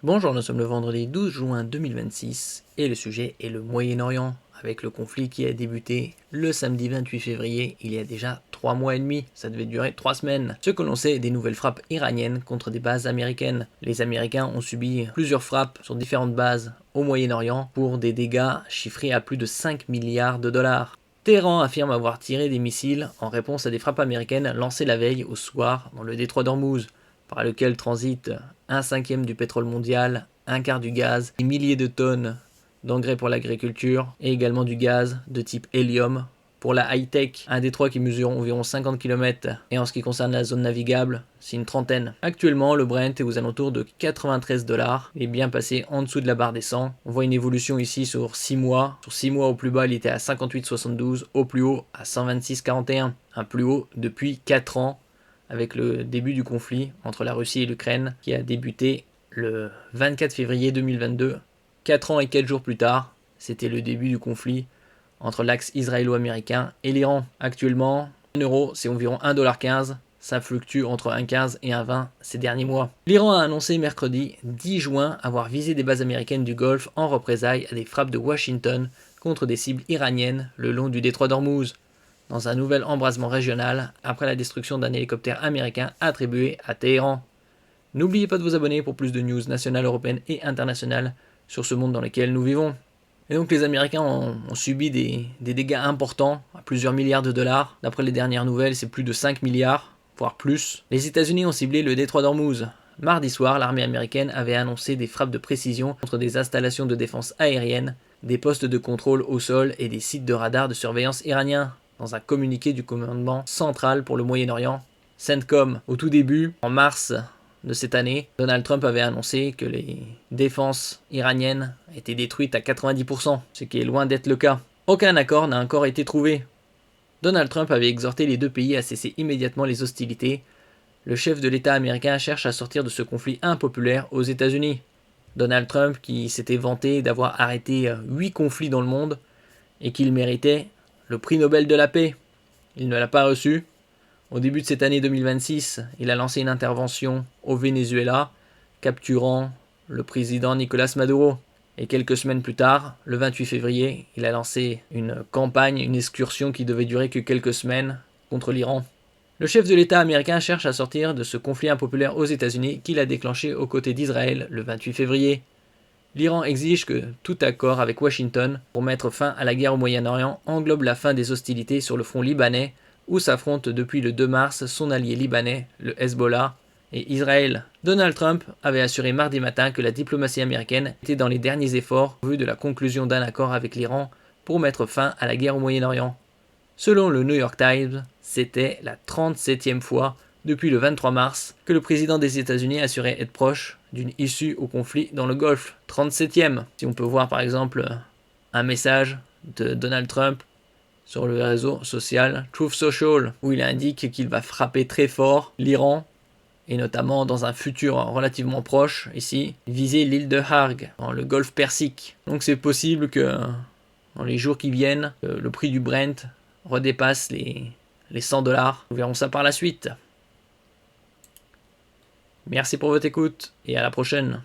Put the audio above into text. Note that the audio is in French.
Bonjour, nous sommes le vendredi 12 juin 2026 et le sujet est le Moyen-Orient, avec le conflit qui a débuté le samedi 28 février, il y a déjà 3 mois et demi, ça devait durer 3 semaines. Ce que l'on sait des nouvelles frappes iraniennes contre des bases américaines. Les Américains ont subi plusieurs frappes sur différentes bases au Moyen-Orient pour des dégâts chiffrés à plus de 5 milliards de dollars. Téhéran affirme avoir tiré des missiles en réponse à des frappes américaines lancées la veille au soir dans le détroit d'Ormuz, par lequel transite un cinquième du pétrole mondial, un quart du gaz, des milliers de tonnes d'engrais pour l'agriculture et également du gaz de type hélium pour la high-tech, un détroit qui mesure environ 50 km et en ce qui concerne la zone navigable, c'est une trentaine. Actuellement, le Brent est aux alentours de 93 dollars, il est bien passé en dessous de la barre des 100. On voit une évolution ici sur 6 mois. Sur 6 mois au plus bas, il était à 58,72, au plus haut à 126,41, un plus haut depuis 4 ans avec le début du conflit entre la Russie et l'Ukraine qui a débuté le 24 février 2022. 4 ans et 4 jours plus tard, c'était le début du conflit entre l'axe israélo-américain et l'Iran. Actuellement, 1 euro, c'est environ 1,15 $. Ça fluctue entre 1,15 et 1,20 ces derniers mois. L'Iran a annoncé mercredi 10 juin avoir visé des bases américaines du Golfe en représailles à des frappes de Washington contre des cibles iraniennes le long du détroit d'Ormuz, dans un nouvel embrasement régional après la destruction d'un hélicoptère américain attribué à Téhéran. N'oubliez pas de vous abonner pour plus de news nationales, européennes et internationales sur ce monde dans lequel nous vivons. Et donc les Américains ont subi des dégâts importants, à plusieurs milliards de dollars. D'après les dernières nouvelles, c'est plus de 5 milliards, voire plus. Les États-Unis ont ciblé le détroit d'Ormuz. Mardi soir, l'armée américaine avait annoncé des frappes de précision contre des installations de défense aérienne, des postes de contrôle au sol et des sites de radar de surveillance iraniens, dans un communiqué du commandement central pour le Moyen-Orient, CENTCOM. Au tout début, en mars de cette année, Donald Trump avait annoncé que les défenses iraniennes étaient détruites à 90%, ce qui est loin d'être le cas. Aucun accord n'a encore été trouvé. Donald Trump avait exhorté les deux pays à cesser immédiatement les hostilités. Le chef de l'État américain cherche à sortir de ce conflit impopulaire aux États-Unis. Donald Trump, qui s'était vanté d'avoir arrêté 8 conflits dans le monde et qu'il méritait le prix Nobel de la paix. Il ne l'a pas reçu. Au début de cette année 2026, il a lancé une intervention au Venezuela, capturant le président Nicolás Maduro. Et quelques semaines plus tard, le 28 février, il a lancé une campagne, une excursion qui devait durer que quelques semaines contre l'Iran. Le chef de l'État américain cherche à sortir de ce conflit impopulaire aux États-Unis qu'il a déclenché aux côtés d'Israël le 28 février. L'Iran exige que tout accord avec Washington pour mettre fin à la guerre au Moyen-Orient englobe la fin des hostilités sur le front libanais où s'affrontent depuis le 2 mars son allié libanais, le Hezbollah, et Israël. Donald Trump avait assuré mardi matin que la diplomatie américaine était dans les derniers efforts en vue de la conclusion d'un accord avec l'Iran pour mettre fin à la guerre au Moyen-Orient. Selon le New York Times, c'était la 37e fois depuis le 23 mars que le président des États-Unis assurait être proche d'une issue au conflit dans le Golfe. 37e. Si on peut voir par exemple un message de Donald Trump sur le réseau social Truth Social, où il indique qu'il va frapper très fort l'Iran, et notamment dans un futur relativement proche, ici, viser l'île de Harg, dans le golfe Persique. Donc c'est possible que dans les jours qui viennent, le prix du Brent redépasse les 100 dollars. Nous verrons ça par la suite. Merci pour votre écoute, et à la prochaine.